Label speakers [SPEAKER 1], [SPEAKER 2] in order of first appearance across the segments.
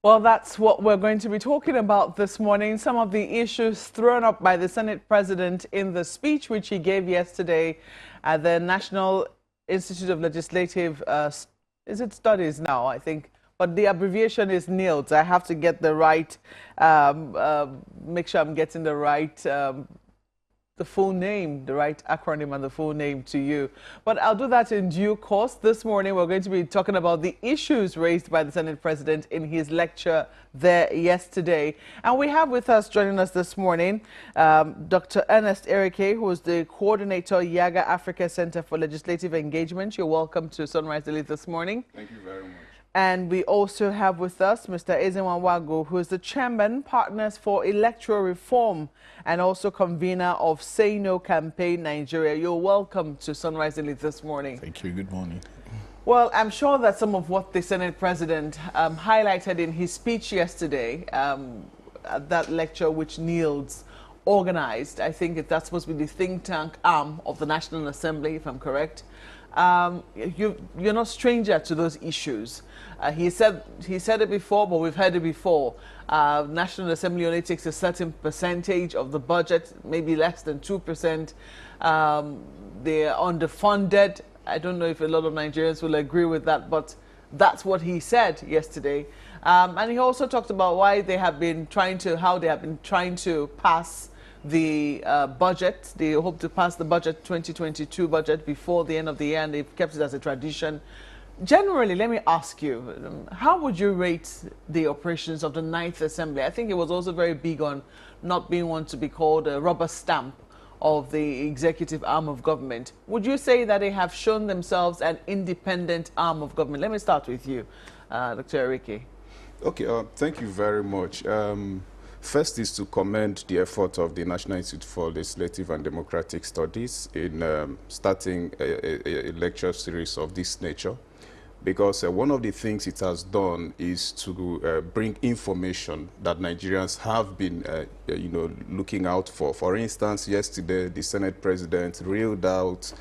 [SPEAKER 1] Well, that's what we're going to be talking about this morning. Some of the issues thrown up by the Senate President in the speech which he gave yesterday at the National Institute of Legislative, is it studies now, I think, but the abbreviation is NILT. I have to get the right, make sure I'm getting the right the full name, the right acronym and the full name to you. But I'll do that in due course. This morning, we're going to be talking about the issues raised by the Senate President in his lecture there yesterday. And we have with us, joining us this morning, Dr. Ernest Erike, who is the coordinator, Yaga Africa Center for Legislative Engagement. You're welcome to Sunrise Daily this morning.
[SPEAKER 2] Thank you very much.
[SPEAKER 1] And we also have with us Mr. Ezenwawago, who is the chairman, Partners for Electoral Reform, and also convener of Say No Campaign Nigeria. You're welcome to Sunrise Daily this morning.
[SPEAKER 2] Thank you. Good morning.
[SPEAKER 1] Well, I'm sure that some of what the Senate President highlighted in his speech yesterday at that lecture which Niels organized, I think that's supposed to be the think tank arm of the National Assembly, if I'm correct. You're not stranger to those issues. He said it before, but we've heard it before. National Assembly only takes a certain percentage of the budget, maybe less than 2%. They're underfunded. I don't know if a lot of Nigerians will agree with that, but that's what he said yesterday. And he also talked about why they have been trying to pass the budget. They hope to pass the budget, 2022 budget, before the end of the year, and they've kept it as a tradition. Generally, let me ask you, how would you rate the operations of the Ninth Assembly? I think it was also very big on not being one to be called a rubber stamp of the executive arm of government. Would you say that they have shown themselves an independent arm of government? Let me start with you, Dr. Erike.
[SPEAKER 2] Okay, thank you very much. First is to commend the effort of the National Institute for Legislative and Democratic Studies in starting a lecture series of this nature, because one of the things it has done is to bring information that Nigerians have been looking out for. For instance, yesterday the Senate President reeled out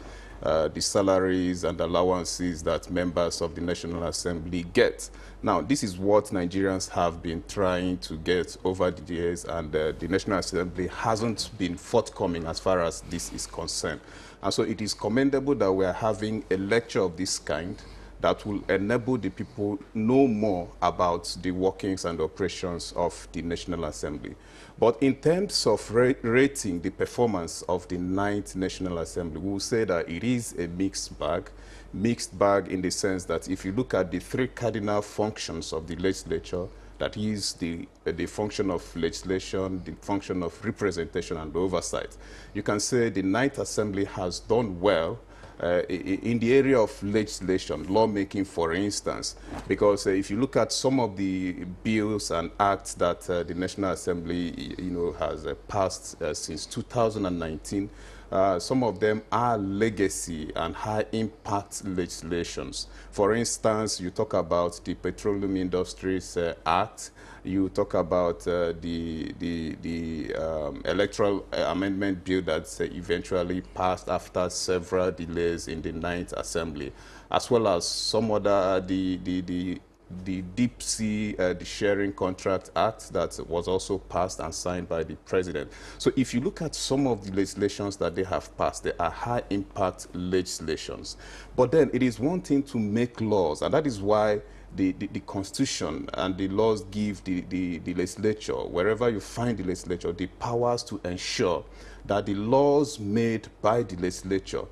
[SPEAKER 2] the salaries and allowances that members of the National Assembly get. Now, this is what Nigerians have been trying to get over the years, and the National Assembly hasn't been forthcoming as far as this is concerned. And so it is commendable that we are having a lecture of this kind that will enable the people know more about the workings and operations of the National Assembly. But in terms of rating the performance of the 9th National Assembly, we will say that it is a mixed bag. Mixed bag in the sense that if you look at the three cardinal functions of the legislature, that is the function of legislation, the function of representation and oversight, you can say the 9th Assembly has done well in the area of legislation, lawmaking, for instance, because if you look at some of the bills and acts that the National Assembly, has passed since 2019, some of them are legacy and high-impact legislations. For instance, you talk about the Petroleum Industries Act. You talk about the electoral amendment bill that eventually passed after several delays in the 9th Assembly, as well as some other, the Deep Sea, the Sharing Contract Act that was also passed and signed by the President. So if you look at some of the legislations that they have passed, they are high-impact legislations. But then it is one thing to make laws, and that is why the Constitution and the laws give the legislature, wherever you find the legislature, the powers to ensure that the laws made by the legislature,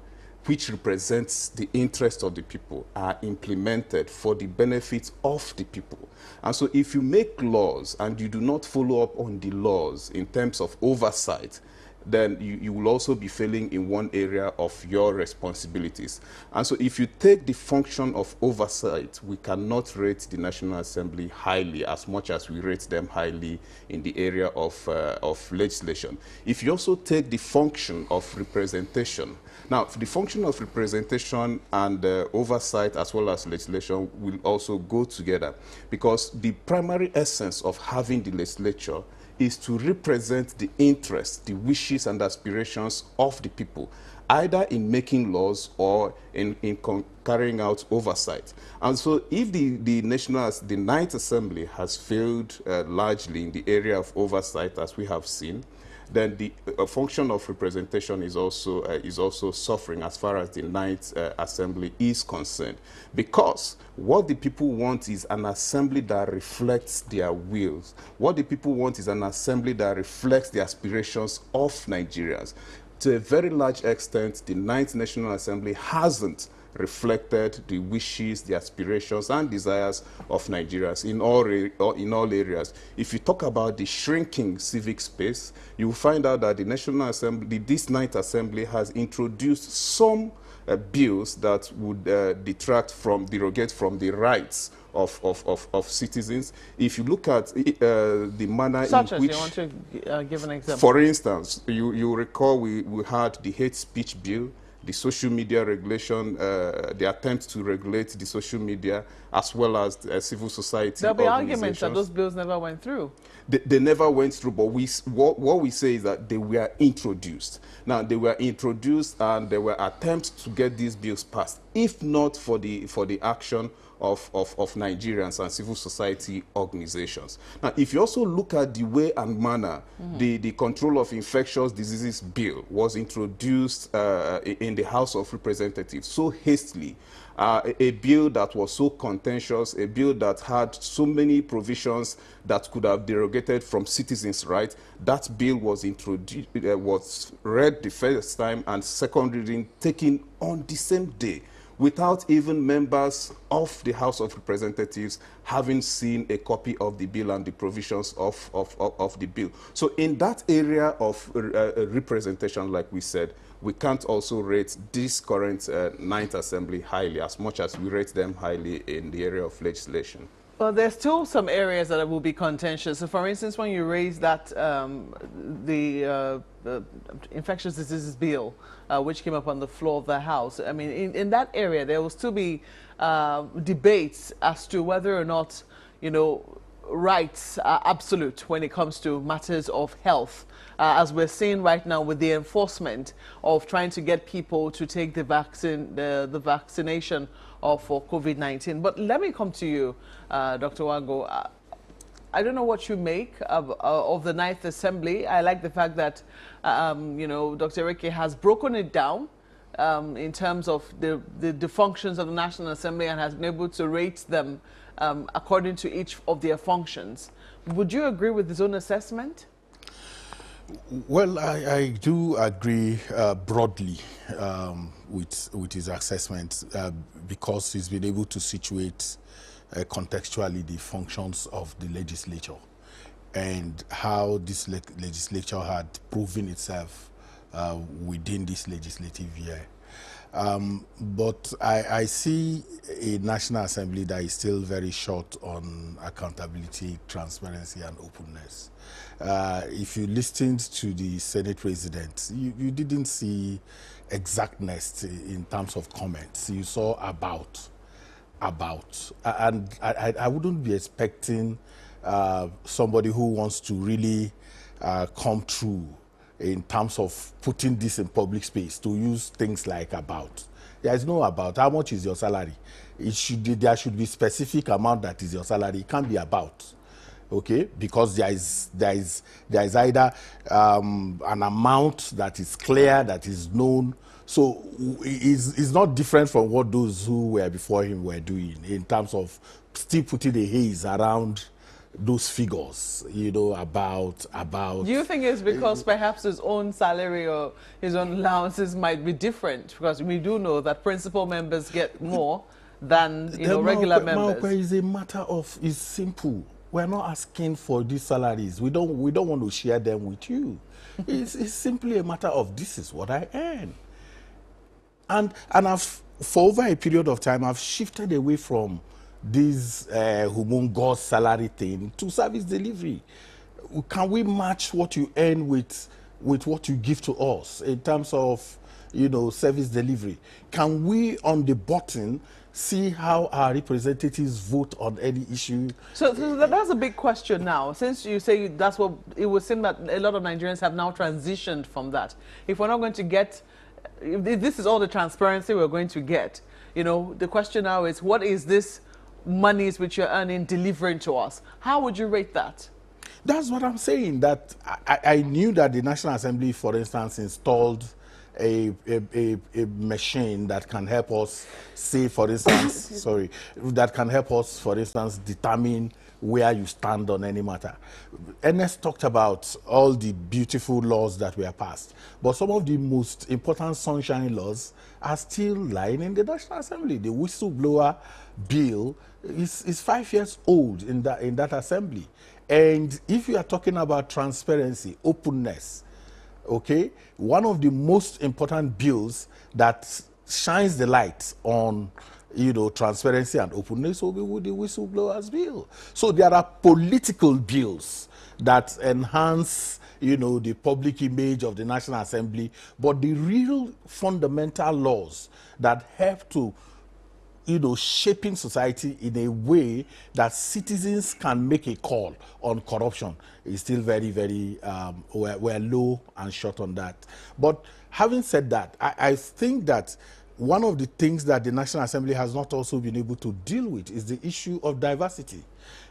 [SPEAKER 2] which represents the interest of the people, are implemented for the benefit of the people. And so if you make laws and you do not follow up on the laws in terms of oversight, then you will also be failing in one area of your responsibilities. And so if you take the function of oversight, we cannot rate the National Assembly highly as much as we rate them highly in the area of legislation. If you also take the function of representation, now the function of representation and oversight as well as legislation will also go together, because the primary essence of having the legislature is to represent the interests, the wishes and aspirations of the people. either in making laws or in carrying out oversight. And so if the Ninth Assembly has failed largely in the area of oversight, as we have seen, then the function of representation is also suffering as far as the Ninth Assembly is concerned. Because what the people want is an assembly that reflects their wills. What the people want is an assembly that reflects the aspirations of Nigerians. To a very large extent, the Ninth National Assembly hasn't reflected the wishes, the aspirations, and desires of Nigerians in all areas. If you talk about the shrinking civic space, you will find out that the National Assembly, this Ninth Assembly, has introduced some bills that would derogate from the rights of citizens. If you look at the manner
[SPEAKER 1] Such
[SPEAKER 2] in which...
[SPEAKER 1] you want to give an example?
[SPEAKER 2] For instance, you recall we had the hate speech bill, the social media regulation, the attempt to regulate the social media, as well as civil society
[SPEAKER 1] There'll be
[SPEAKER 2] organizations.
[SPEAKER 1] arguments that those bills never went through.
[SPEAKER 2] They never went through, but what we say is that they were introduced. Now, they were introduced and there were attempts to get these bills passed, if not for the action of Nigerians and civil society organizations. Now, if you also look at the way and manner the Control of Infectious Diseases Bill was introduced in the House of Representatives so hastily, a bill that was so contentious, a bill that had so many provisions that could have derogated from citizens' rights, that bill was introduced, was read the first time and second reading taken on the same day, without even members of the House of Representatives having seen a copy of the bill and the provisions of the bill. So in that area of representation, like we said, we can't also rate this current Ninth Assembly highly, as much as we rate them highly in the area of legislation.
[SPEAKER 1] Well, there's still some areas that will be contentious. So, for instance, when you raise that the infectious diseases bill, which came up on the floor of the House, I mean, in that area, there will still be debates as to whether or not, you know, rights are absolute when it comes to matters of health, as we're seeing right now with the enforcement of trying to get people to take the vaccine, the vaccination for COVID-19. But let me come to you, Dr. Wango. I don't know what you make of the Ninth Assembly. I like the fact that, you know, Dr. Reke has broken it down in terms of the functions of the National Assembly and has been able to rate them according to each of their functions. Would you agree with his own assessment?
[SPEAKER 3] Well, I do agree broadly with his assessment because he's been able to situate contextually the functions of the legislature and how this legislature had proven itself within this legislative year. But I see a National Assembly that is still very short on accountability, transparency, and openness. If you listened to the Senate President, you didn't see exactness in terms of comments. You saw about. And I wouldn't be expecting somebody who wants to really come through in terms of putting this in public space to use things like about. There is no about. How much is your salary? There should be specific amount that is your salary. It can't be about. Okay, because there is either an amount that is clear, that is known. So it's not different from what those who were before him were doing in terms of still putting a haze around those figures, you know, about.
[SPEAKER 1] Do you think it's because perhaps his own salary or his own allowances might be different? Because we do know that principal members get more than, you know, regular members.
[SPEAKER 3] It's a matter of, it's simple. We're not asking for these salaries. We don't want to share them with you. It's simply a matter of, this is what I earn. And for over a period of time, I've shifted away from this humongous salary thing to service delivery. Can we match what you earn with what you give to us in terms of, you know, service delivery? Can we, on the button, see how our representatives vote on any issue?
[SPEAKER 1] So that's a big question now. Since you say that's what, it would seem that a lot of Nigerians have now transitioned from that. If we're not going to get if this is all the transparency we're going to get, you know, the question now is, what is this monies which you're earning delivering to us? How would you rate that?
[SPEAKER 3] That's what I'm saying, that I knew that the National Assembly, for instance, installed a machine that can help us say, for instance, sorry, that can help us, for instance, determine where you stand on any matter. Ernest talked about all the beautiful laws that were passed, but some of the most important sunshine laws are still lying in the National Assembly. The whistleblower bill is 5 years old in that assembly. And if you are talking about transparency, openness, okay, one of the most important bills that shines the light on, you know, transparency and openness will be the whistleblowers bill. So there are political bills that enhance, you know, the public image of the National Assembly, but the real fundamental laws that help to, you know, shaping society in a way that citizens can make a call on corruption is still very, very, we're low and short on that. But having said that, I think that one of the things that the National Assembly has not also been able to deal with is the issue of diversity.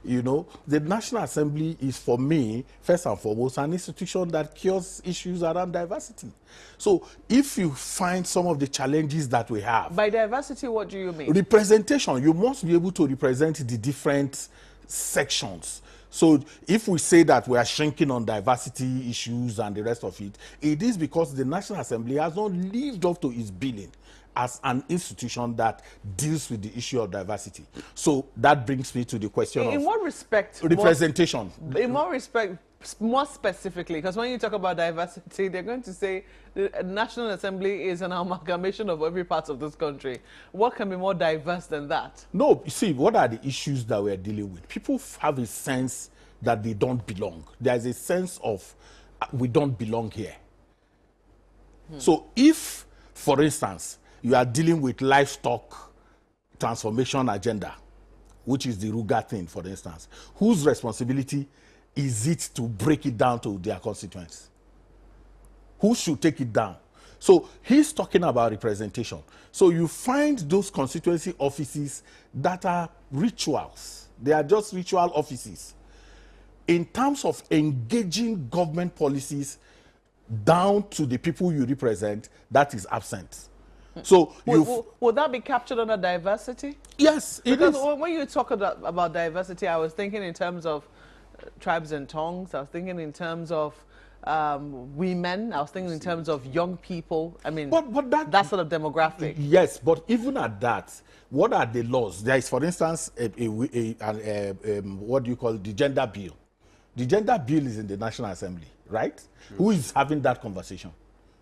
[SPEAKER 3] You know, the National Assembly is, for me, first and foremost, an institution that cures issues around diversity. So if you find some of the challenges that we have...
[SPEAKER 1] By diversity, what do you mean?
[SPEAKER 3] Representation. You must be able to represent the different sections. So if we say that we are shrinking on diversity issues and the rest of it, it is because the National Assembly has not lived up to its billing as an institution that deals with the issue of diversity. So that brings me to the question of...
[SPEAKER 1] In what respect?
[SPEAKER 3] Representation.
[SPEAKER 1] In what respect, more specifically, because when you talk about diversity, they're going to say the National Assembly is an amalgamation of every part of this country. What can be more diverse than that?
[SPEAKER 3] No, you see, what are the issues that we're dealing with? People have a sense that they don't belong. There's a sense of, we don't belong here. So if, for instance, you are dealing with livestock transformation agenda, which is the Ruga thing, for instance, whose responsibility is it to break it down to their constituents? Who should take it down? So he's talking about representation. So you find those constituency offices that are rituals. They are just ritual offices. In terms of engaging government policies down to the people you represent, that is absent. So
[SPEAKER 1] would that be captured under diversity?
[SPEAKER 3] Yes, it is.
[SPEAKER 1] Because when you talk about diversity, I was thinking in terms of tribes and tongues. I was thinking in terms of women. I was thinking in terms of young people. I mean, but that sort of demographic.
[SPEAKER 3] Yes, but even at that, what are the laws? There is, for instance, what do you call the gender bill? The gender bill is in the National Assembly, right? Who is having that conversation?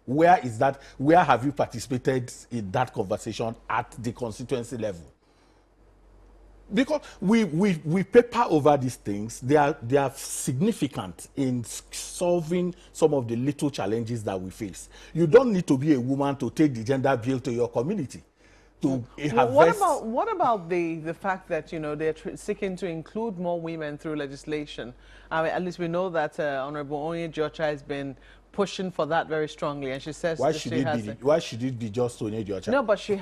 [SPEAKER 3] Where is that? Where have you participated in that conversation at the constituency level? Because we paper over these things. They are significant in solving some of the little challenges that we face. You don't need to be a woman to take the gender bill to your community.
[SPEAKER 1] What about the fact that, you know, they're seeking to include more women through legislation? I mean, at least we know that Honorable Onye Jocha has been pushing for that very strongly, and she says
[SPEAKER 3] why should it be just Onye Jocha?
[SPEAKER 1] No, but she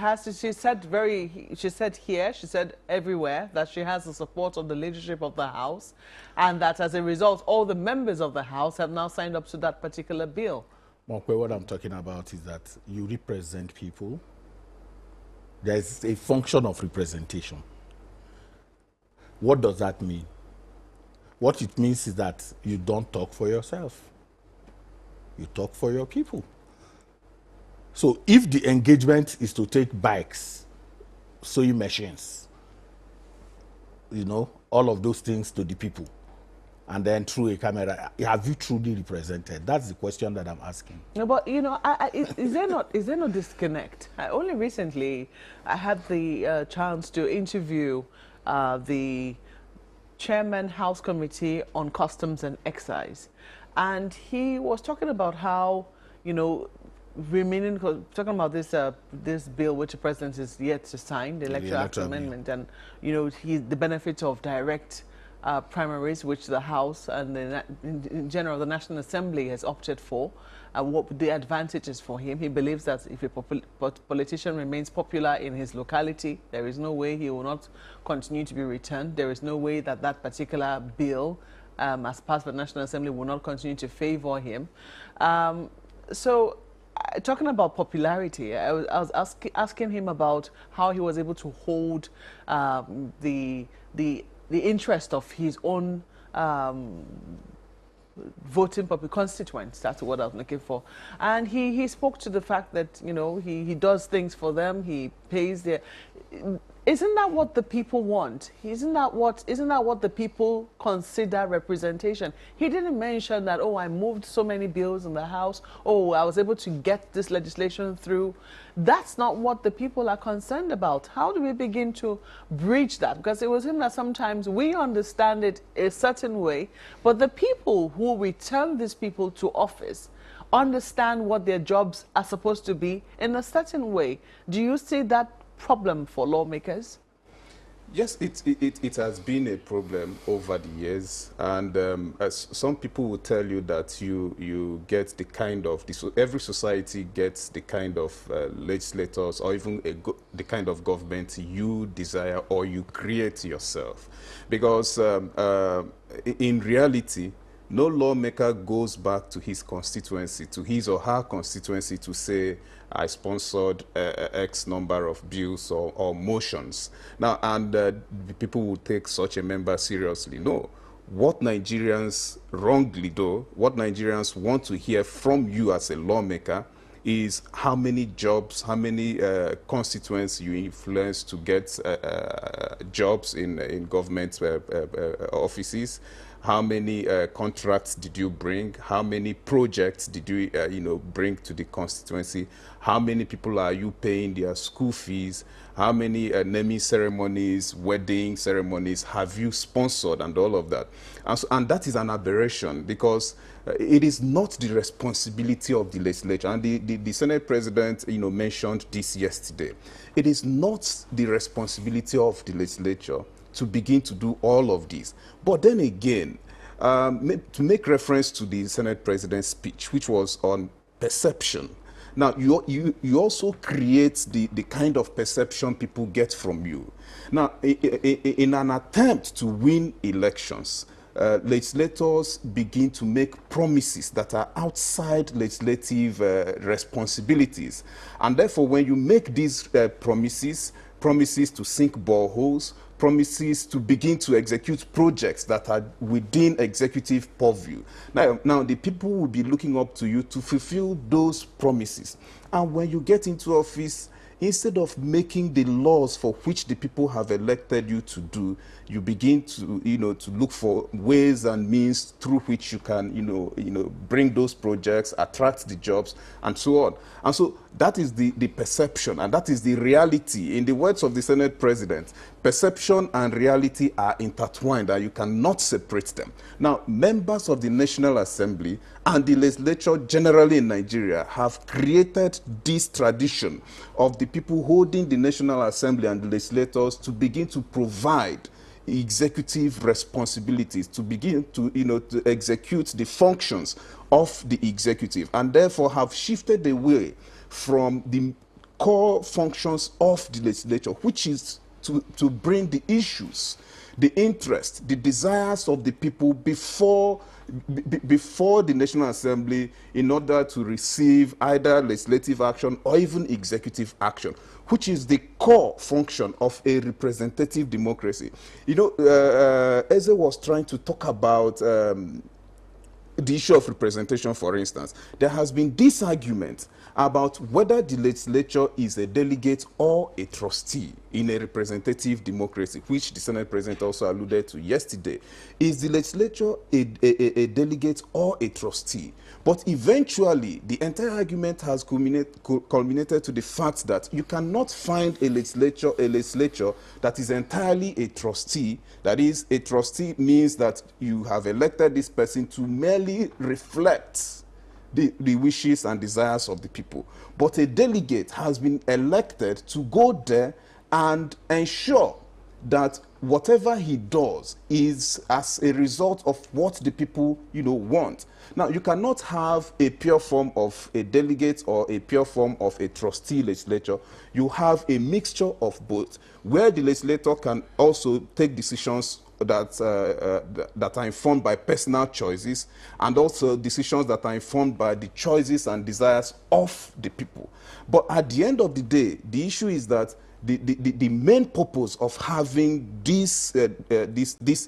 [SPEAKER 1] said everywhere that she has the support of the leadership of the House, and that as a result, all the members of the House have now signed up to that particular bill.
[SPEAKER 3] Mokwe, what I'm talking about is that you represent people. There's a function of representation. What does that mean? What it means is that you don't talk for yourself. You talk for your people. So if the engagement is to take bikes, sewing machines, you know, all of those things to the people, and then through a camera, have you truly represented? That's the question that I'm asking.
[SPEAKER 1] No, but you know, is there no disconnect? Only recently, I had the chance to interview the chairman House Committee on Customs and Excise, and he was talking about how, you know, talking about this bill which the president is yet to sign, the Electoral Act Amendment, and you know, the benefit of direct primaries, which the House and in general the National Assembly has opted for, what the advantages for him. He believes that if a politician remains popular in his locality, there is no way he will not continue to be returned. There is no way that that particular bill, as passed by the National Assembly, will not continue to favor him. Talking about popularity, I was asking him about how he was able to hold the interest of his own voting public constituents. That's what I was looking for. And he spoke to the fact that, you know, he does things for them, he pays their... Isn't that what the people want? Isn't that what the people consider representation? He didn't mention that, oh, I moved so many bills in the House, oh, I was able to get this legislation through. That's not what the people are concerned about. How do we begin to bridge that? Because it was him that sometimes we understand it a certain way, but the people who return these people to office understand what their jobs are supposed to be in a certain way. Do you see that problem for lawmakers?
[SPEAKER 2] Yes, it has been a problem over the years, and as some people will tell you that you get the kind of, every society gets the kind of legislators or even the kind of government you desire or you create yourself. Because in reality, no lawmaker goes back to his constituency, to his or her constituency, to say, I sponsored X number of bills or motions. Now, and people will take such a member seriously. No. What Nigerians wrongly do, what Nigerians want to hear from you as a lawmaker is how many jobs, how many constituents you influence to get jobs in government offices. How many contracts did you bring? How many projects did you, bring to the constituency? How many people are you paying their school fees? How many naming ceremonies, wedding ceremonies have you sponsored, and all of that? And that is an aberration, because it is not the responsibility of the legislature. And the Senate President, mentioned this yesterday. It is not the responsibility of the legislature to begin to do all of this. But then again, to make reference to the Senate President's speech, which was on perception. Now, you also create the kind of perception people get from you. Now, in an attempt to win elections, legislators begin to make promises that are outside legislative responsibilities. And therefore, when you make these promises to sink boreholes, promises to begin to execute projects that are within executive purview. Now the people will be looking up to you to fulfill those promises. And when you get into office, instead of making the laws for which the people have elected you to do, you begin to, to look for ways and means through which you can, bring those projects, attract the jobs, and so on. And so that is the perception, and that is the reality. In the words of the Senate President, perception and reality are intertwined, and you cannot separate them. Now, members of the National Assembly and the legislature generally in Nigeria have created this tradition of the people holding the National Assembly and the legislators to begin to provide executive responsibilities, to begin to, to execute the functions of the executive, and therefore have shifted away from the core functions of the legislature, which is to bring the issues, the interest, the desires of the people before the National Assembly, in order to receive either legislative action or even executive action, which is the core function of a representative democracy. Eze was trying to talk about the issue of representation, for instance. There has been this argument about whether the legislature is a delegate or a trustee in a representative democracy, which the Senate President also alluded to yesterday. Is the legislature a delegate or a trustee? But eventually, the entire argument has culminated to the fact that you cannot find a legislature that is entirely a trustee. That is, a trustee means that you have elected this person to merely reflect the wishes and desires of the people. But a delegate has been elected to go there and ensure that whatever he does is as a result of what the people, want. Now, you cannot have a pure form of a delegate or a pure form of a trustee legislature. You have a mixture of both, where the legislator can also take decisions that are informed by personal choices, and also decisions that are informed by the choices and desires of the people. But at the end of the day, the issue is that the main purpose of having this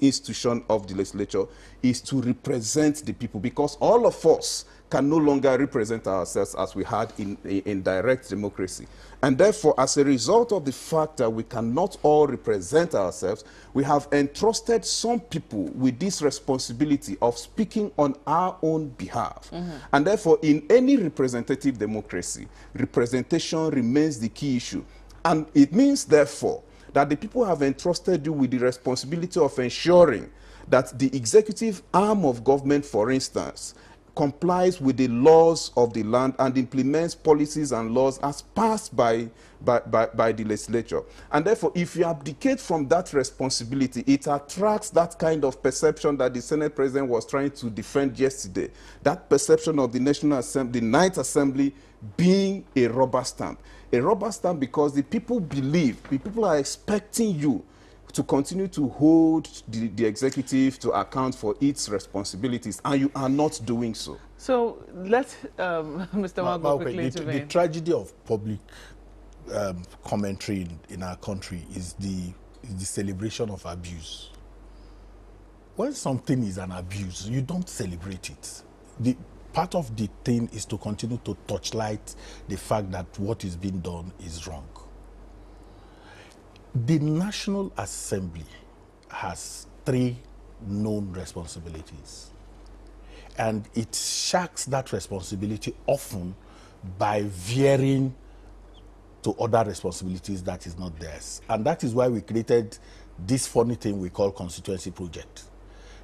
[SPEAKER 2] institution of the legislature is to represent the people, because all of us can no longer represent ourselves as we had in direct democracy. And therefore, as a result of the fact that we cannot all represent ourselves, we have entrusted some people with this responsibility of speaking on our own behalf. And therefore, in any representative democracy, representation remains the key issue. And it means, therefore, that the people have entrusted you with the responsibility of ensuring that the executive arm of government, for instance, complies with the laws of the land and implements policies and laws as passed by the legislature. And therefore, if you abdicate from that responsibility, it attracts that kind of perception that the Senate President was trying to defend yesterday, that perception of the National Assembly, the Ninth Assembly, being a rubber stamp. A rubber stamp because the people believe, the people are expecting you to continue to hold the executive to account for its responsibilities, and you are not doing so.
[SPEAKER 1] So let's, Mr. Mago, quickly intervene.
[SPEAKER 3] The tragedy of public commentary in our country is the celebration of abuse. When something is an abuse, you don't celebrate it. Part of the thing is to continue to touchlight the fact that what is being done is wrong. The National Assembly has 3 known responsibilities, and it shirks that responsibility often by veering to other responsibilities that is not theirs. And that is why we created this funny thing we call constituency project.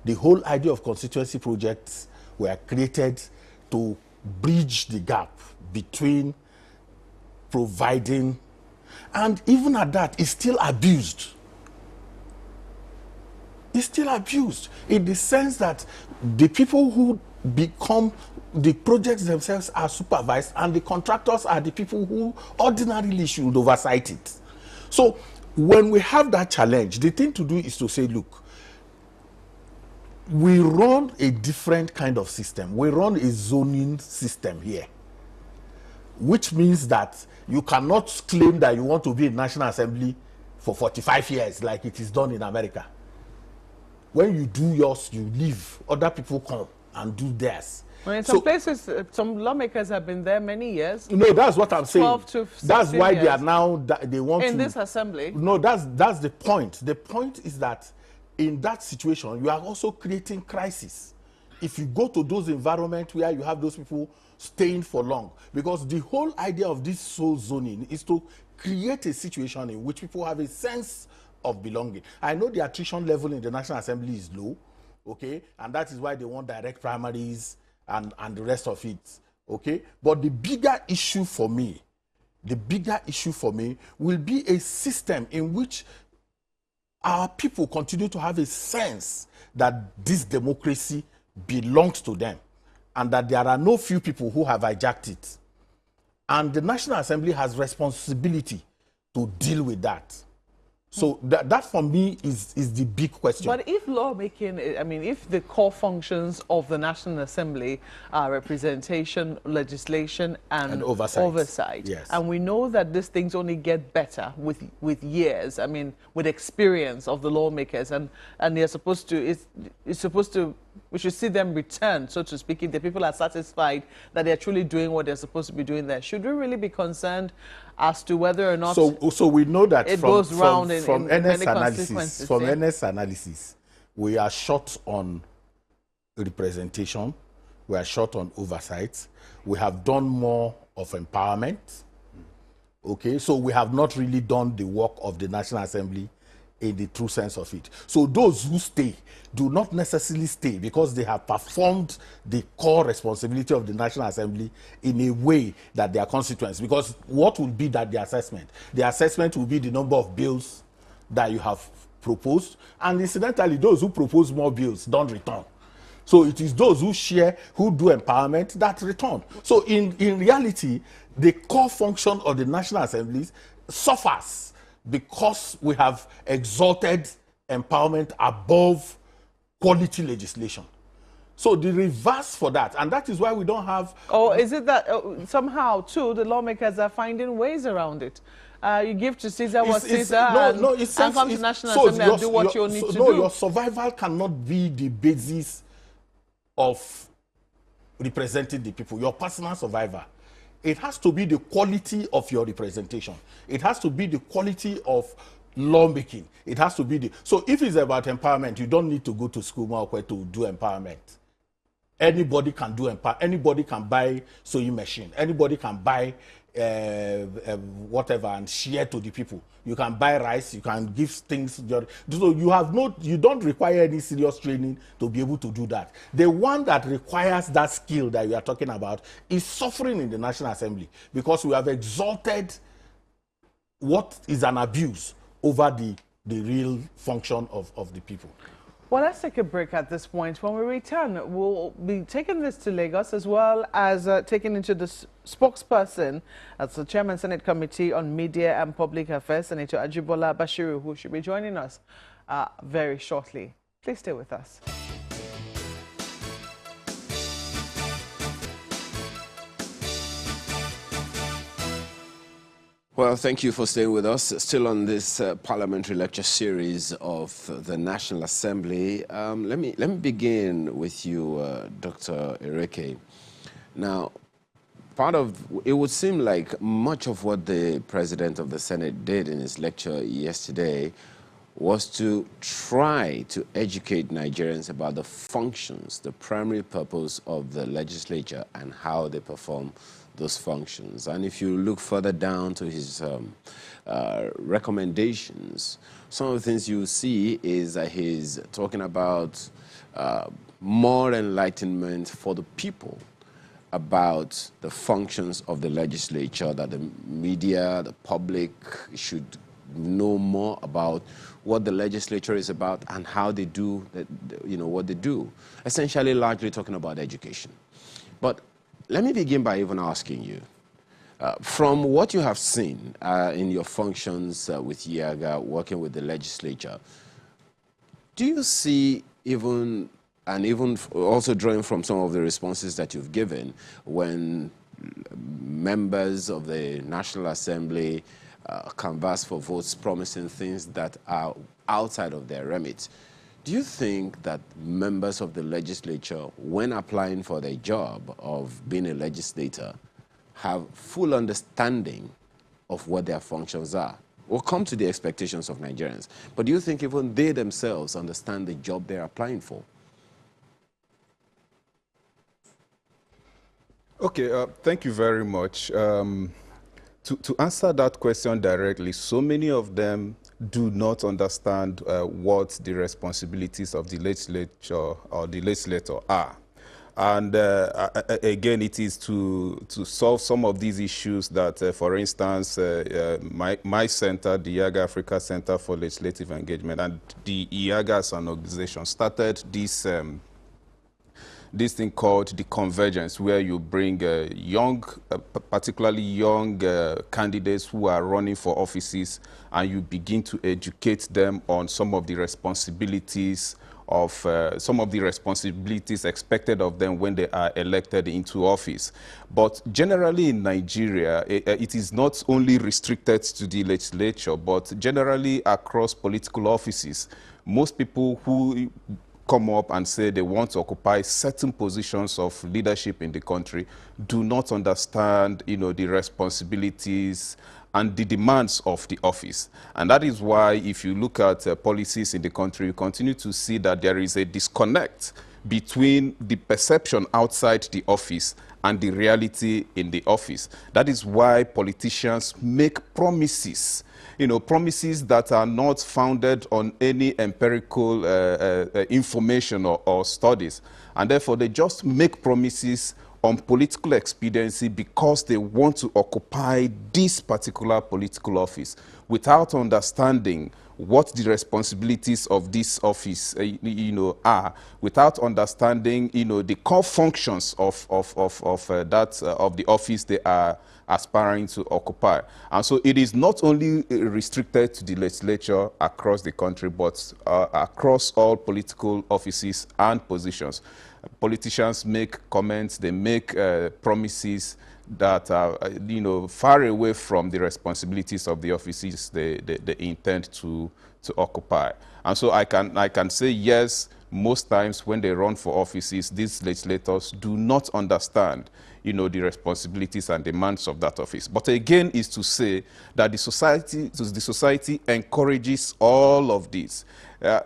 [SPEAKER 3] The whole idea of constituency projects were created to bridge the gap between providing, and even at that, it's still abused. It's still abused in the sense that the people who become the projects themselves are supervised, and the contractors are the people who ordinarily should oversight it. So when we have that challenge, the thing to do is to say, look, we run a different kind of system. We run a zoning system here, which means that you cannot claim that you want to be in National Assembly for 45 years like it is done in America. When you do yours, you leave. Other people come and do theirs.
[SPEAKER 1] Well, in some places, some lawmakers have been there many years.
[SPEAKER 3] No, that's what I'm saying.
[SPEAKER 1] 12 to 16
[SPEAKER 3] that's why
[SPEAKER 1] years.
[SPEAKER 3] They are now, they want
[SPEAKER 1] in
[SPEAKER 3] to...
[SPEAKER 1] this assembly.
[SPEAKER 3] No, that's the point. The point is that in that situation, you are also creating crisis. If you go to those environments where you have those people staying for long, because the whole idea of this soul zoning is to create a situation in which people have a sense of belonging. I know the attrition level in the National Assembly is low, okay, and that is why they want direct primaries and the rest of it, okay. But the bigger issue for me will be a system in which our people continue to have a sense that this democracy belongs to them, and that there are no few people who have hijacked it. And the National Assembly has responsibility to deal with that. So that for me is the big question.
[SPEAKER 1] But if lawmaking, I mean, if the core functions of the National Assembly are representation, legislation, and oversight,
[SPEAKER 3] yes.
[SPEAKER 1] And we know that these things only get better with years, I mean, with experience of the lawmakers, and they're supposed to, it's supposed to, we should see them return, so to speak, if the people are satisfied that they're truly doing what they're supposed to be doing there. Should we really be concerned as to whether or not
[SPEAKER 3] so we know that
[SPEAKER 1] it goes round
[SPEAKER 3] from
[SPEAKER 1] in
[SPEAKER 3] NS
[SPEAKER 1] many
[SPEAKER 3] analysis, from NS analysis, we are short on representation, we are short on oversight, we have done more of empowerment, okay, so we have not really done the work of the National Assembly in the true sense of it. So those who stay do not necessarily stay because they have performed the core responsibility of the National Assembly in a way that their constituents, because what will be that the assessment? The assessment will be the number of bills that you have proposed, and incidentally, those who propose more bills don't return. So it is those who share, who do empowerment, that return. So in reality, the core function of the National Assemblies suffers because we have exalted empowerment above quality legislation. So the reverse for that, and that is why we don't have...
[SPEAKER 1] Or is it that somehow, too, the lawmakers are finding ways around it? You give to Caesar what Caesar and come to National Assembly and do what you need to do.
[SPEAKER 3] No, your survival cannot be the basis of representing the people, your personal survival. It has to be the quality of your representation. It has to be the quality of lawmaking. It has to be the... So if it's about empowerment, you don't need to go to school to do empowerment. Anybody can do empowerment. Anybody can buy sewing machine. Anybody can buy whatever and share to the people. You can buy rice, you can give things. So you don't require any serious training to be able to do that. The one that requires that skill that you are talking about is suffering in the National Assembly, because we have exalted what is an abuse over the real function of the people.
[SPEAKER 1] Well, let's take a break at this point. When we return, we'll be taking this to Lagos, as well as taking into the spokesperson, that's the Chairman Senate Committee on Media and Public Affairs, Senator Ajibola Bashiru, who should be joining us very shortly. Please stay with us.
[SPEAKER 4] Well, thank you for staying with us. Still on this parliamentary lecture series of the National Assembly. Let me begin with you, Dr. Ereke. Now, it would seem like much of what the President of the Senate did in his lecture yesterday was to try to educate Nigerians about the functions, the primary purpose of the legislature and how they perform those functions. And if you look further down to his recommendations, some of the things you see is that he's talking about more enlightenment for the people about the functions of the legislature, that the media, the public should know more about what the legislature is about and how they do, what they do. Essentially, largely talking about education. But let me begin by even asking you, from what you have seen in your functions with IAGA, working with the legislature, do you see even also drawing from some of the responses that you've given when members of the National Assembly canvass for votes promising things that are outside of their remit, do you think that members of the legislature, when applying for their job of being a legislator, have full understanding of what their functions are? We'll come to the expectations of Nigerians. But do you think even they themselves understand the job they're applying for?
[SPEAKER 2] Okay, thank you very much. To answer that question directly, so many of them do not understand what the responsibilities of the legislature or the legislator are. And again, it is to solve some of these issues that, for instance, my center, the IAGA Africa Center for Legislative Engagement, and the IAGA as an organization started this thing called the convergence, where you bring particularly young candidates who are running for offices, and you begin to educate them on some of the responsibilities expected of them when they are elected into office. But generally in Nigeria, it is not only restricted to the legislature, but generally across political offices. Most people who come up and say they want to occupy certain positions of leadership in the country do not understand, the responsibilities and the demands of the office. And that is why, if you look at policies in the country, you continue to see that there is a disconnect between the perception outside the office and the reality in the office. That is why politicians make promises, promises that are not founded on any empirical information or studies. And therefore, they just make promises on political expediency because they want to occupy this particular political office without understanding what the responsibilities of this office, are, without understanding, the core functions of the office they are aspiring to occupy. And so it is not only restricted to the legislature across the country, but across all political offices and positions. Politicians make comments, they make promises that are, far away from the responsibilities of the offices they intend to occupy. And so I can say yes, most times when they run for offices, these legislators do not understand, the responsibilities and demands of that office. But again, is to say that the society encourages all of this.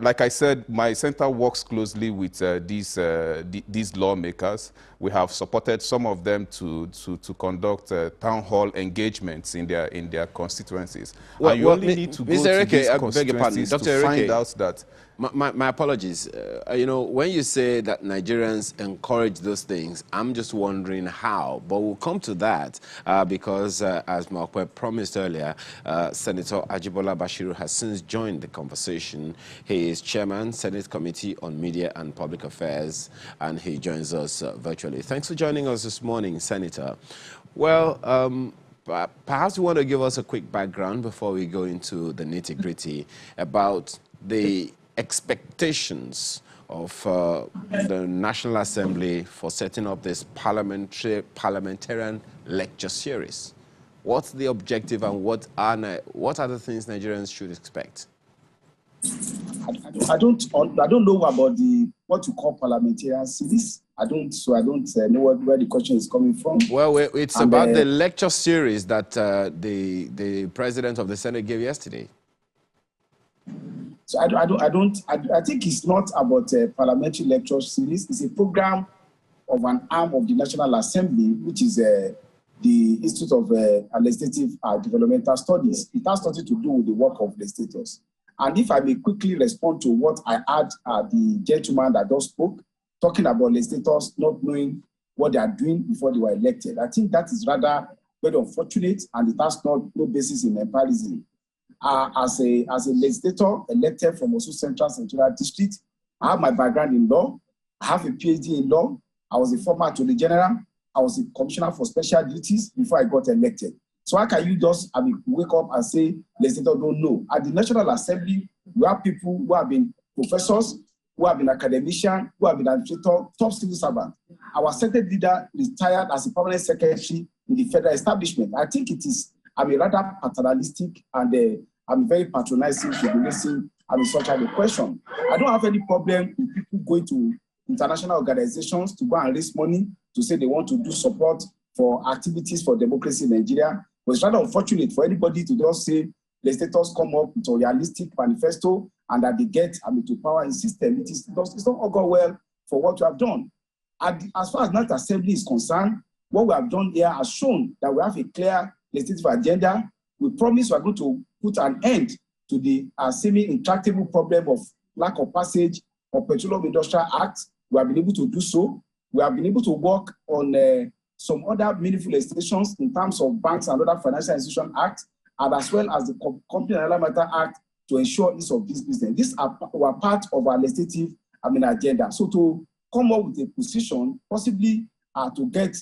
[SPEAKER 2] Like I said, my center works closely with these lawmakers. We have supported some of them to conduct town hall engagements in their constituencies.
[SPEAKER 4] Well,
[SPEAKER 2] and you only need to go to these constituencies to find out that.
[SPEAKER 4] My apologies. When you say that Nigerians encourage those things, I'm just wondering how. But we'll come to that because, as Mokwe promised earlier, Senator Ajibola Bashiru has since joined the conversation. He is chairman, Senate Committee on Media and Public Affairs, and he joins us virtually. Thanks for joining us this morning, Senator. Well, perhaps you want to give us a quick background before we go into the nitty-gritty about the expectations of the National Assembly for setting up this parliamentarian lecture series. What's the objective and what are the things Nigerians should expect?
[SPEAKER 5] I don't know about what you call parliamentarian series. I don't know where the question is coming from.
[SPEAKER 4] Well, it's about the lecture series that the president of the Senate gave yesterday.
[SPEAKER 5] So I think it's not about a parliamentary lecture series. It's a program of an arm of the National Assembly, which is the Institute of Legislative Developmental Studies. It has nothing to do with the work of legislators. And if I may quickly respond to what I had the gentleman that just spoke, talking about legislators not knowing what they are doing before they were elected. I think that is rather very unfortunate, and it has no basis in empirism. As a legislator elected from Osun Central Senatorial District, I have my background in law. I have a PhD in law. I was a former Attorney General. I was a commissioner for special duties before I got elected. So how can you just wake up and say legislators don't know? At the National Assembly, we have people who have been professors, who have been academicians, who have been administrators, top civil servants. Our Senate leader retired as a permanent secretary in the federal establishment. I think it is rather paternalistic and I'm very patronizing to be listening such a question. I don't have any problem with people going to international organizations to go and raise money to say they want to do support for activities for democracy in Nigeria. But it's rather unfortunate for anybody to just say legislators come up with a realistic manifesto and that they get to power in system. It's not all go well for what you have done. As far as National Assembly is concerned, what we have done here has shown that we have a clear legislative agenda. We promise we are going to put an end to the semi-intractable problem of lack of passage of Petroleum Industrial Act. We have been able to do so. We have been able to work on some other meaningful legislations in terms of Banks and Other Financial Institutions Act, and as well as the Company and Other Matter Act to ensure ease of this business. These were part of our legislative agenda. So to come up with a position, possibly to get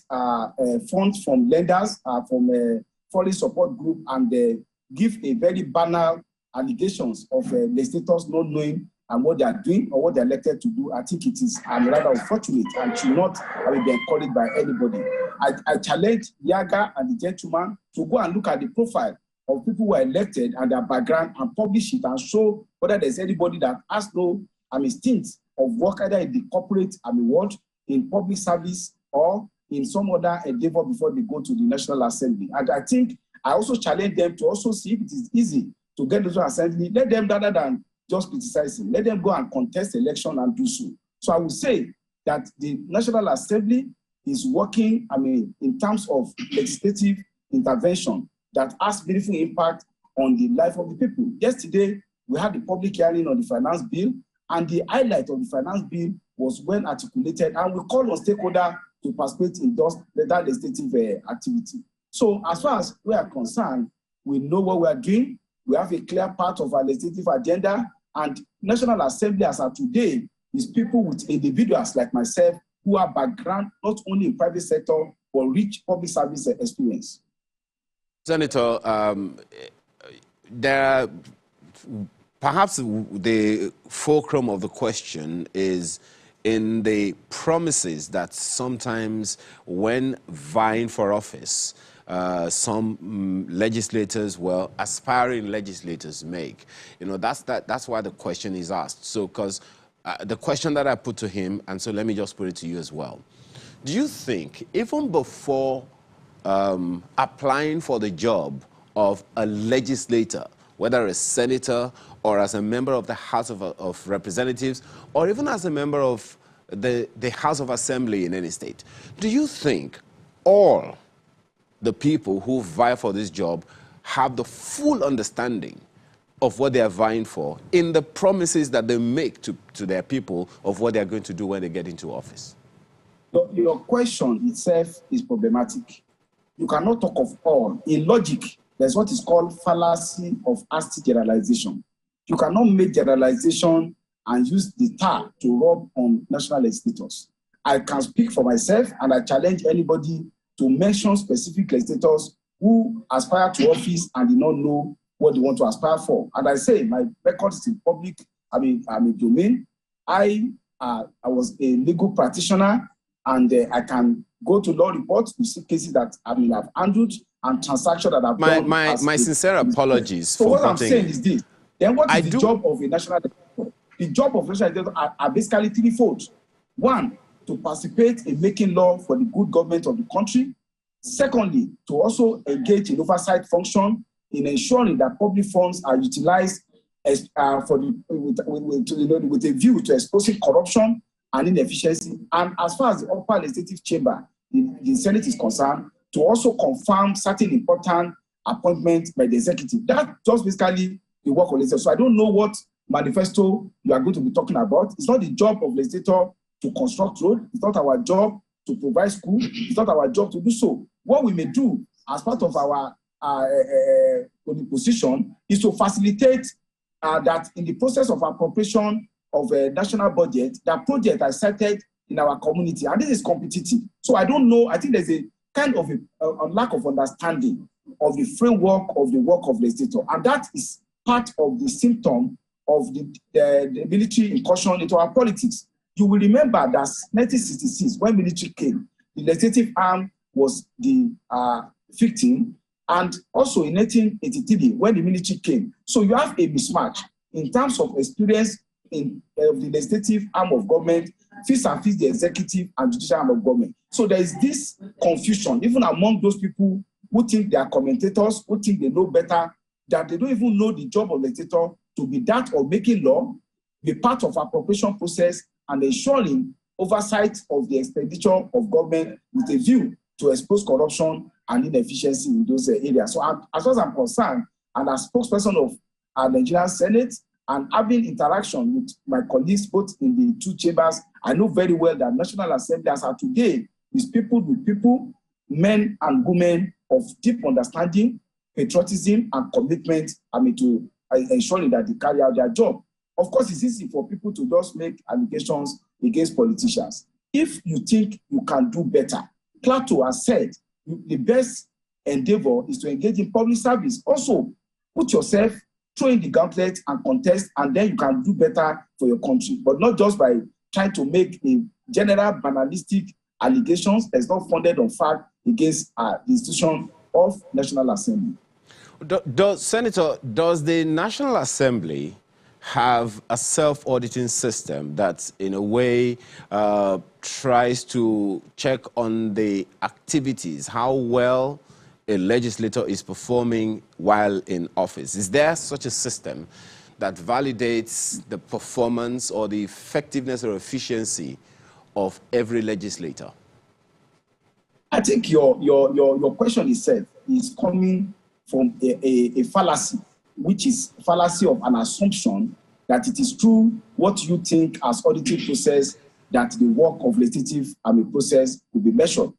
[SPEAKER 5] funds from lenders, from foreign support group, and give a very banal allegations of legislators not knowing what they are doing or what they are elected to do, I think it is rather unfortunate and should not be encouraged by anybody. I challenge Yaga and the gentleman to go and look at the profile of people who are elected and their background and publish it and show whether there's anybody that has no stint of work either in the corporate world, in public service, or in some other endeavor before they go to the National Assembly. And I think I also challenge them to also see if it is easy to get to the Assembly. Let them, rather than just criticizing, let them go and contest the election and do so. So I would say that the National Assembly is working, in terms of legislative intervention that has meaningful impact on the life of the people. Yesterday, we had the public hearing on the finance bill, and the highlight of the finance bill was well articulated, and we call on stakeholders to participate in that legislative activity. So as far as we are concerned, we know what we are doing. We have a clear part of our legislative agenda, and National Assembly as of today is people with individuals like myself who have background not only in private sector, but rich public service experience.
[SPEAKER 4] Senator, perhaps the fulcrum of the question is in the promises that sometimes when vying for office, some legislators, well, aspiring legislators make. You know, that's why the question is asked. So, because the question that I put to him, and so let me just put it to you as well. Do you think, even before applying for the job of a legislator, whether a senator or as a member of the House of Representatives, or even as a member of the House of Assembly in any state, do you think all the people who vie for this job have the full understanding of what they are vying for in the promises that they make to their people of what they are going to do when they get into office?
[SPEAKER 5] Your question itself is problematic. You cannot talk of all. In logic, there's what is called fallacy of hasty generalization. You cannot make generalization and use the tar to rub on national legislators. I can speak for myself, and I challenge anybody to mention specific legislators who aspire to office and do not know what they want to aspire for. And I say my record is in public, I'm a domain. I was a legal practitioner, and I can go to law reports to see cases that I've handled and transactions that I've done.
[SPEAKER 4] My sincere apologies
[SPEAKER 5] so
[SPEAKER 4] for
[SPEAKER 5] what I'm saying is this. Then what is the job of a national legislator? The job of a national legislator are basically threefold. One, to participate in making law for the good government of the country. Secondly, to also engage in oversight function in ensuring that public funds are utilized as, with a view to exposing corruption and inefficiency. And as far as the upper legislative chamber, the Senate is concerned, to also confirm certain important appointments by the executive. That's just basically the work of legislature. So I don't know what manifesto you are going to be talking about. It's not the job of legislator to construct road. It's not our job to provide school. It's not our job to do so. What we may do as part of our position is to facilitate that in the process of appropriation of a national budget, that project are cited in our community, and this is competitive. So I don't know, I think there's a kind of a lack of understanding of the framework of the work of legislator, and that is part of the symptom of the military incursion into our politics. You will remember that 1966, when military came, the legislative arm was the victim, and also in 1883, when the military came. So you have a mismatch in terms of experience in the legislative arm of government, vis-a-vis the executive and judicial arm of government. So there is this confusion, even among those people who think they are commentators, who think they know better, that they don't even know the job of legislator to be that of making law, be part of appropriation process, and ensuring oversight of the expenditure of government with a view to expose corruption and inefficiency in those areas. So as far as I'm concerned, and as spokesperson of our Nigerian Senate, and having interaction with my colleagues both in the two chambers, I know very well that National Assembly as of today is peopled with people, men and women of deep understanding, patriotism, and commitment, to ensuring that they carry out their job. Of course, it's easy for people to just make allegations against politicians. If you think you can do better, Plato has said the best endeavor is to engage in public service. Also, put yourself, throw in the gauntlet and contest, and then you can do better for your country, but not just by trying to make a general banalistic allegations that's not founded on fact against the institution of National Assembly.
[SPEAKER 4] Senator, does the National Assembly have a self-auditing system that in a way tries to check on the activities, how well a legislator is performing while in office? Is there such a system that validates the performance or the effectiveness or efficiency of every legislator?
[SPEAKER 5] I think your question itself is coming from a fallacy, which is fallacy of an assumption that it is true what you think as auditing process, that the work of legislative process will be measured.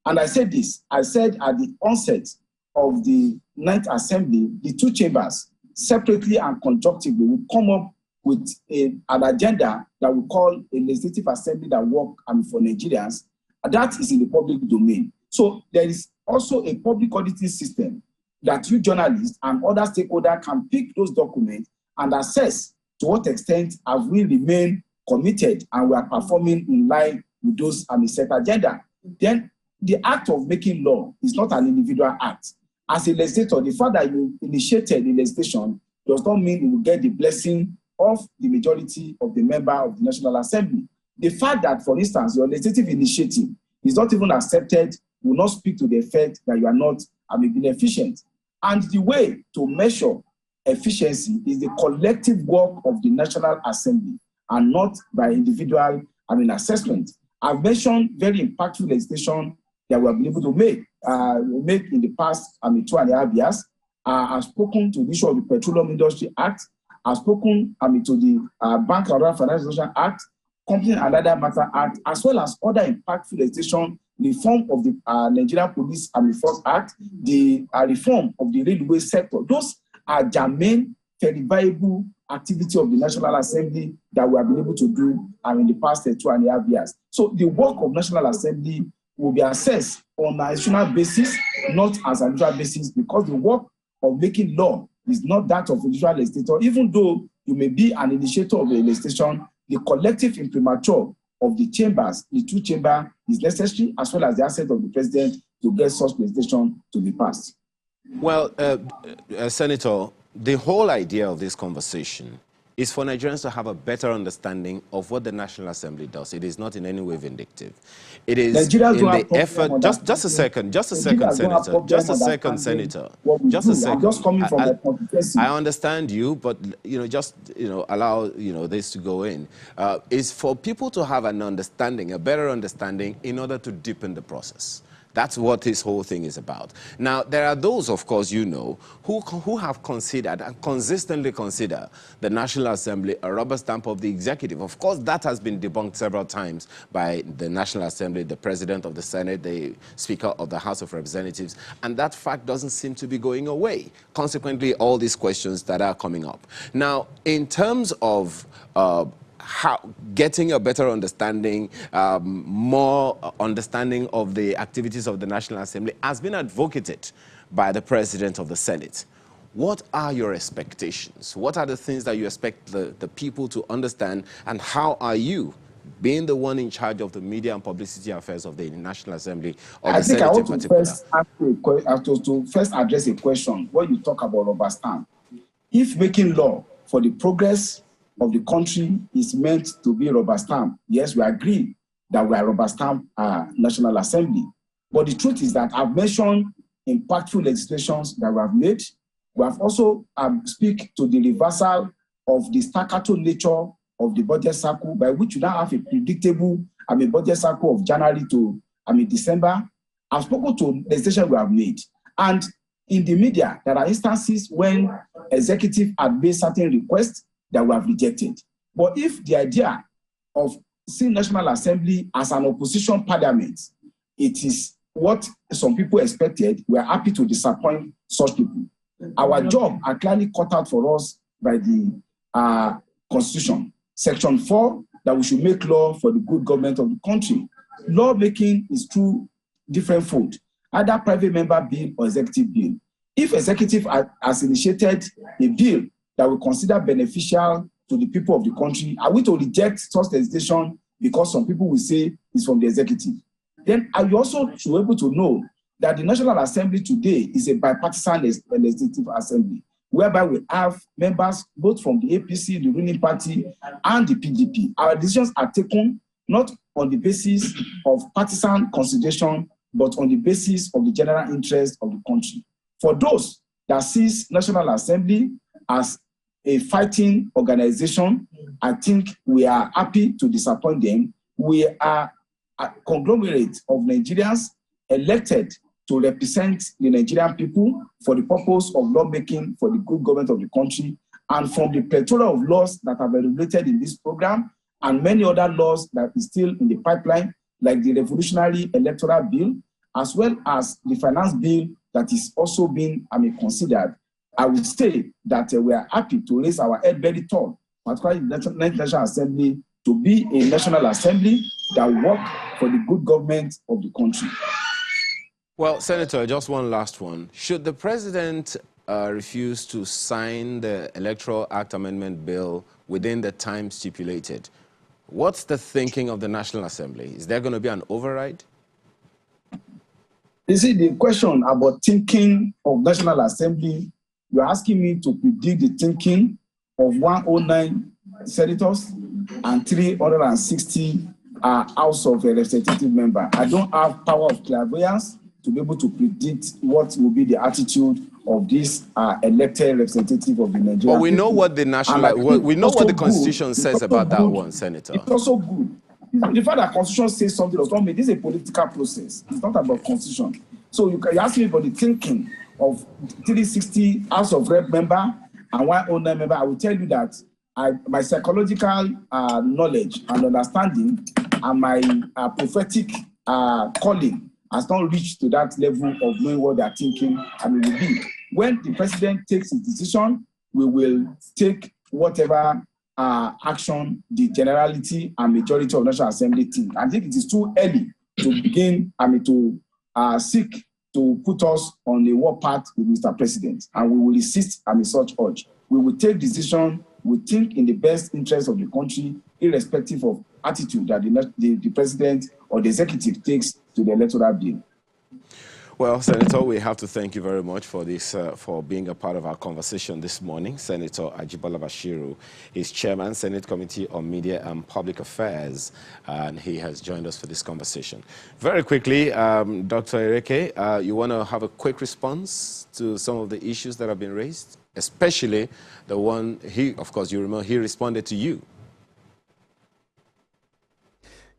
[SPEAKER 5] And I said this, I said at the onset of the 9th Assembly, the two chambers separately and conjunctively, will come up with an agenda that we call a legislative assembly that work for Nigerians, and that is in the public domain. So there is also a public auditing system that you journalists and other stakeholders can pick those documents and assess to what extent have we remained committed and we are performing in line with those set agenda. Then the act of making law is not an individual act. As a legislator, the fact that you initiated the legislation does not mean you will get the blessing of the majority of the member of the National Assembly. The fact that, for instance, your legislative initiative is not even accepted will not speak to the effect that you are not being efficient. And the way to measure efficiency is the collective work of the National Assembly and not by individual assessment. I've mentioned very impactful legislation that we have been able to make in the past 2.5 years. I've spoken to the issue of the Petroleum Industry Act. I've spoken to the Bank and Financial Act, Company and Other Matter Act, as well as other impactful legislation, reform of the Nigerian Police Force Act, the reform of the railway sector. Those are germane, verifiable activity of the National Assembly that we have been able to do in the past 2.5 years. So the work of National Assembly will be assessed on a national basis, not as an individual basis, because the work of making law is not that of individual legislator. Even though you may be an initiator of a legislation, the collective imprimatur of the chambers, the two chambers, is necessary, as well as the assent of the president to get such legislation to be passed.
[SPEAKER 4] Well, Senator, the whole idea of this conversation is for Nigerians to have a better understanding of what the National Assembly does. It is not in any way vindictive. It is
[SPEAKER 5] Nigerians
[SPEAKER 4] in the effort. Just a second, Senator. Just a second, Senator. Just a second.
[SPEAKER 5] I'm just coming from the constituency.
[SPEAKER 4] I understand you, but allow this to go in. Is for people to have an understanding, a better understanding, in order to deepen the process. That's what this whole thing is about. Now, there are those, of course, who have considered and consistently consider the National Assembly a rubber stamp of the executive. Of course, that has been debunked several times by the National Assembly, the President of the Senate, the Speaker of the House of Representatives, and that fact doesn't seem to be going away. Consequently, all these questions that are coming up. Now, in terms of how getting a better understanding, more understanding of the activities of the National Assembly has been advocated by the President of the Senate. What are your expectations? What are the things that you expect the people to understand, and how are you, being the one in charge of the media and publicity affairs of the National Assembly, or the Senate in particular?
[SPEAKER 5] I want to first address a question when you talk about rubber stamp. If making law for the progress of the country is meant to be rubber stamp, yes, we agree that we are rubber stamp National Assembly. But the truth is that I've mentioned impactful legislations that we have made. We have also speak to the reversal of the staccato nature of the budget cycle, by which you now have a predictable budget cycle of January to December. I've spoken to legislation we have made. And in the media, there are instances when executive had made certain requests that we have rejected. But if the idea of seeing National Assembly as an opposition parliament, it is what some people expected, we are happy to disappoint such people. Our job are clearly cut out for us by the Constitution. Section 4, that we should make law for the good government of the country. Lawmaking is through different fold, either private member bill or executive bill. If executive has initiated a bill that we consider beneficial to the people of the country, are we to reject such legislation because some people will say it's from the executive? Then you also should be able to know that the National Assembly today is a bipartisan legislative assembly, whereby we have members both from the APC, the ruling party, and the PDP. Our decisions are taken not on the basis of partisan consideration, but on the basis of the general interest of the country. For those that sees National Assembly as a fighting organization, I think we are happy to disappoint them. We are a conglomerate of Nigerians elected to represent the Nigerian people for the purpose of lawmaking for the good government of the country, and from the plethora of laws that have been regulated in this program and many other laws that is still in the pipeline, like the Revolutionary Electoral Bill, as well as the Finance Bill that is also being considered. I would say that we are happy to raise our head very tall, particularly in the National Assembly, to be a National Assembly that work for the good government of the country.
[SPEAKER 4] Well, Senator, just one last one. Should the president refuse to sign the Electoral Act Amendment Bill within the time stipulated, what's the thinking of the National Assembly? Is there going to be an override?
[SPEAKER 5] You see, the question about thinking of National Assembly, you're asking me to predict the thinking of 109 senators and 360 House of Representative members. I don't have power of clairvoyance to be able to predict what will be the attitude of this elected representative of the Nigerian
[SPEAKER 4] But we know
[SPEAKER 5] people.
[SPEAKER 4] what the we know what the Constitution says about that one, Senator.
[SPEAKER 5] It's also good. The fact that Constitution says something does not mean this is a political process. It's not about Constitution. So you ask me about the thinking of 360 House of Rep member and 109 member. I will tell you that my psychological knowledge and understanding and my prophetic calling has not reached to that level of knowing what they are thinking and it will be. When the president takes his decision, we will take whatever action the generality and majority of National Assembly think. I think it is too early to begin, to seek to put us on the war path with Mr. President, and we will insist on such urge. We will take decision we think in the best interest of the country, irrespective of attitude that the president or the executive takes to the electoral bill.
[SPEAKER 4] Well, Senator, we have to thank you very much for this, for being a part of our conversation this morning. Senator Ajibola Bashiru is Chairman, Senate Committee on Media and Public Affairs, and he has joined us for this conversation. Very quickly, Dr. Ereke, you want to have a quick response to some of the issues that have been raised, especially the one of course, you remember he responded to you.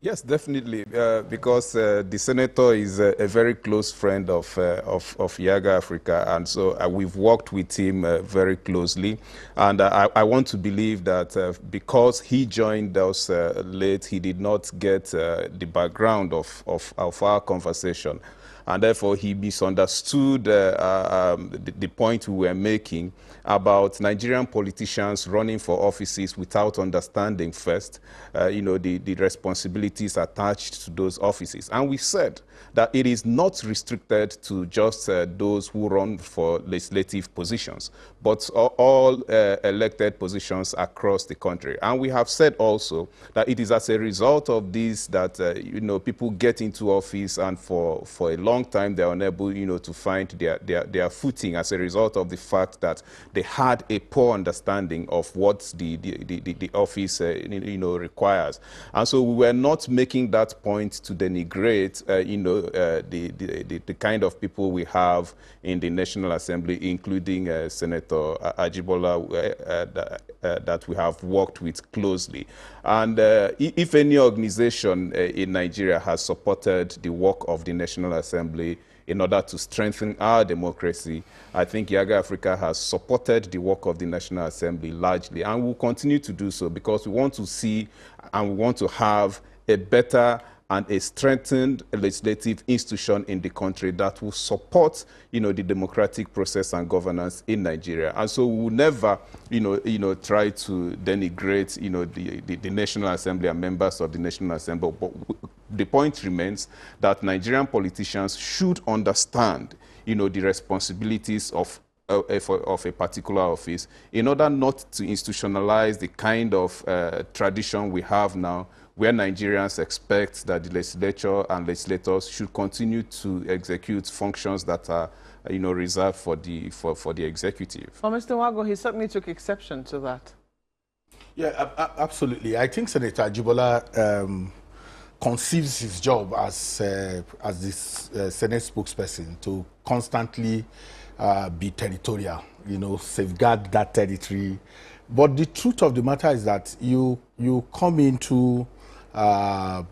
[SPEAKER 2] Yes, definitely, because the senator is a very close friend of Yaga Africa, and so we've worked with him very closely. And I want to believe that because he joined us late, he did not get the background of our conversation. And therefore, he misunderstood the point we were making about Nigerian politicians running for offices without understanding first, the responsibilities attached to those offices. And we said that it is not restricted to just those who run for legislative positions, but all elected positions across the country. And we have said also that it is as a result of this that, people get into office and for a long time they are unable, to find their footing as a result of the fact that they had a poor understanding of what the office, requires. And so we were not making that point to denigrate, the kind of people we have in the National Assembly, including Senator Ajibola, that we have worked with closely. And if any organization in Nigeria has supported the work of the National Assembly in order to strengthen our democracy, I think Yaga Africa has supported the work of the National Assembly largely, and will continue to do so because we want to see and we want to have a better and a strengthened legislative institution in the country that will support, the democratic process and governance in Nigeria. And so we will never, try to denigrate, the National Assembly and members of the National Assembly. But the point remains that Nigerian politicians should understand, the responsibilities of a particular office in order not to institutionalize the kind of tradition we have now, where Nigerians expect that the legislature and legislators should continue to execute functions that are, reserved for the executive.
[SPEAKER 1] Well, Mr. Wago, he certainly took exception to that.
[SPEAKER 3] Yeah, absolutely. I think Senator Ajibola conceives his job as this Senate spokesperson to constantly be territorial, safeguard that territory. But the truth of the matter is that you come into a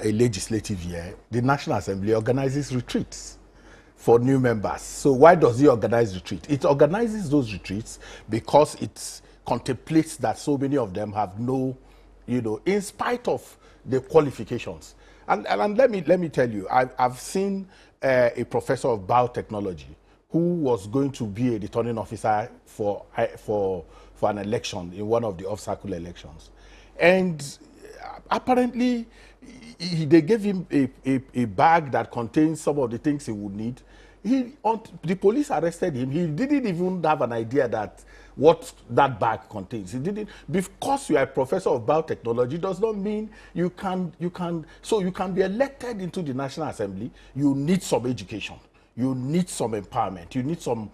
[SPEAKER 3] legislative year, the National Assembly organizes retreats for new members. So why does it organize retreat? It organizes those retreats because it contemplates that so many of them have no, in spite of the qualifications. And let me tell you, I've seen a professor of biotechnology who was going to be a returning officer for an election in one of the off-cycle elections. And apparently, they gave him a bag that contains some of the things he would need. The police arrested him. He didn't even have an idea that what that bag contains. He didn't, because you are a professor of biotechnology does not mean you can be elected into the National Assembly. You need some education. You need some empowerment. You need some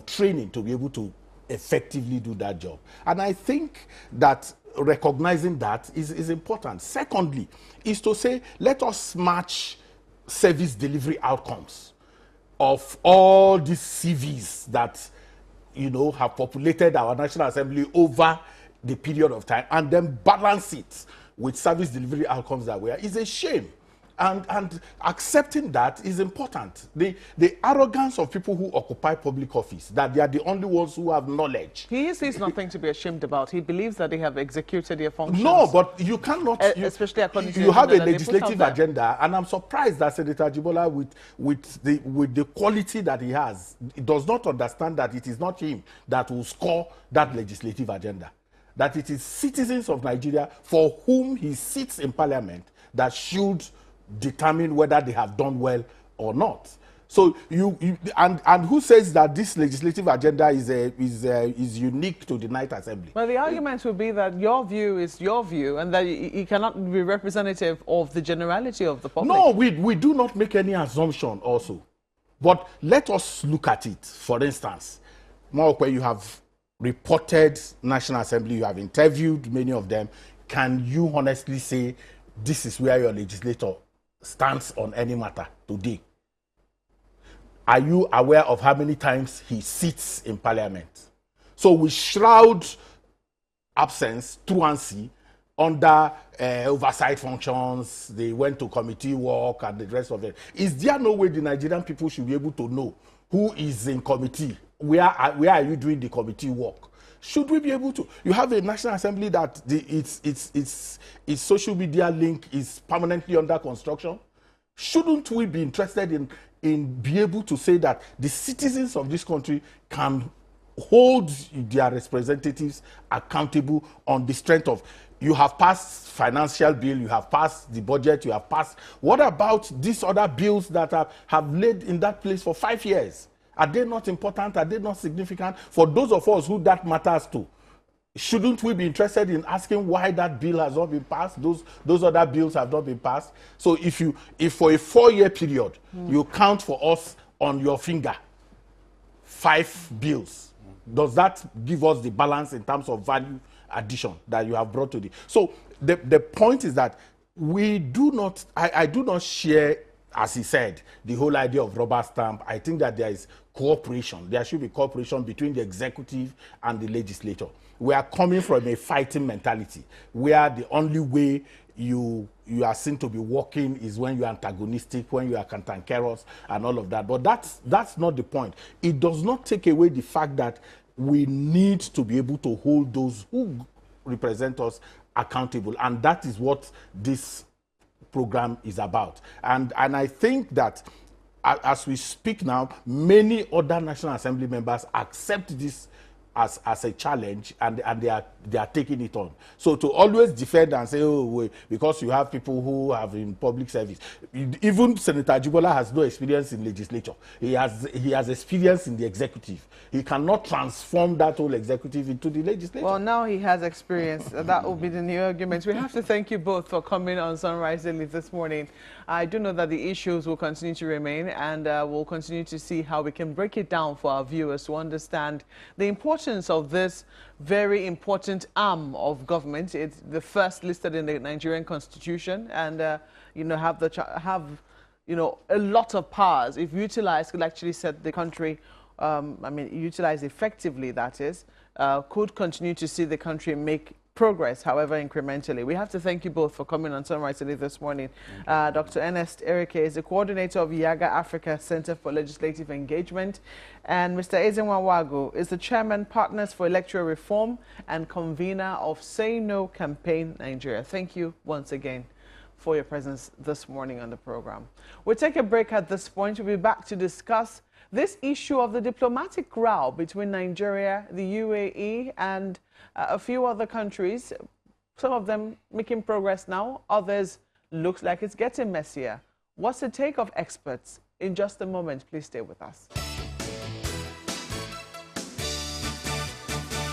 [SPEAKER 3] training to be able to effectively do that job. And I think that recognizing that is important. Secondly, is to say, let us match service delivery outcomes of all these CVs that have populated our National Assembly over the period of time, and then balance it with service delivery outcomes that we are, is a shame. And accepting that is important. The arrogance of people who occupy public office, that they are the only ones who have knowledge.
[SPEAKER 1] He sees nothing to be ashamed about. He believes that they have executed their functions.
[SPEAKER 3] No, but you cannot.
[SPEAKER 1] Especially according to
[SPEAKER 3] you have a legislative agenda, and I'm surprised that Senator Jibola, with the quality that he has, does not understand that it is not him that will score that legislative agenda. That it is citizens of Nigeria for whom he sits in parliament that should determine whether they have done well or not. So and who says that this legislative agenda is unique to the Night Assembly?
[SPEAKER 1] Well, the argument would be that your view is your view, and that you cannot be representative of the generality of the public.
[SPEAKER 3] No, we do not make any assumption also. But let us look at it. For instance, Mawokwe, you have reported National Assembly, you have interviewed many of them. Can you honestly say this is where your legislator stands on any matter today? Are you aware of how many times he sits in parliament? So we shroud absence, truancy, under oversight functions. They went to committee work and the rest of it. Is there no way the Nigerian people should be able to know who is in committee? Where are you doing the committee work? Should we be able to? You have a National Assembly that its social media link is permanently under construction. Shouldn't we be interested in be able to say that the citizens of this country can hold their representatives accountable on the strength of, you have passed financial bill, you have passed the budget, you have passed. What about these other bills that have laid in that place for 5 years? Are they not important? Are they not significant? For those of us who that matters to, shouldn't we be interested in asking why that bill has not been passed? Those other bills have not been passed. So if for a 4-year period, you count for us on your finger 5 bills, does that give us the balance in terms of value addition that you have brought to the? So the point is that we do not, I do not share, as he said, the whole idea of rubber stamp. I think that there is cooperation. There should be cooperation between the executive and the legislature. We are coming from a fighting mentality where the only way you are seen to be working is when you are antagonistic, when you are cantankerous and all of that. But that's not the point. It does not take away the fact that we need to be able to hold those who represent us accountable. And that is what this program is about. And I think that as we speak now, many other National Assembly members accept this as a challenge, and they are taking it on. So to always defend and say, oh, wait, because you have people who have in public service, even Senator Jibola has no experience in legislature. He has experience in the executive. He cannot transform that whole executive into the legislature. Well,
[SPEAKER 1] now he has experience. That will be the new argument. We have to thank you both for coming on Sunrise Daily this morning. I do know that the issues will continue to remain, and we'll continue to see how we can break it down for our viewers to understand the importance of this very important arm of government. It's the first listed in the Nigerian Constitution, and have a lot of powers. If utilized, could actually set the country. Utilized effectively, that is, could continue to see the country make progress, however incrementally. We have to thank you both for coming on Sunrise today this morning. Dr. Ernest Erike is the coordinator of Yaga Africa Center for Legislative Engagement, and Mr. Ezenwa Wago is the chairman, Partners for Electoral Reform, and convener of Say No Campaign Nigeria. Thank you once again for your presence this morning on the program. We'll take a break at this point. We'll be back to discuss this issue of the diplomatic row between Nigeria, the UAE, and a few other countries, some of them making progress now, others looks like it's getting messier. What's the take of experts? In just a moment, please stay with us.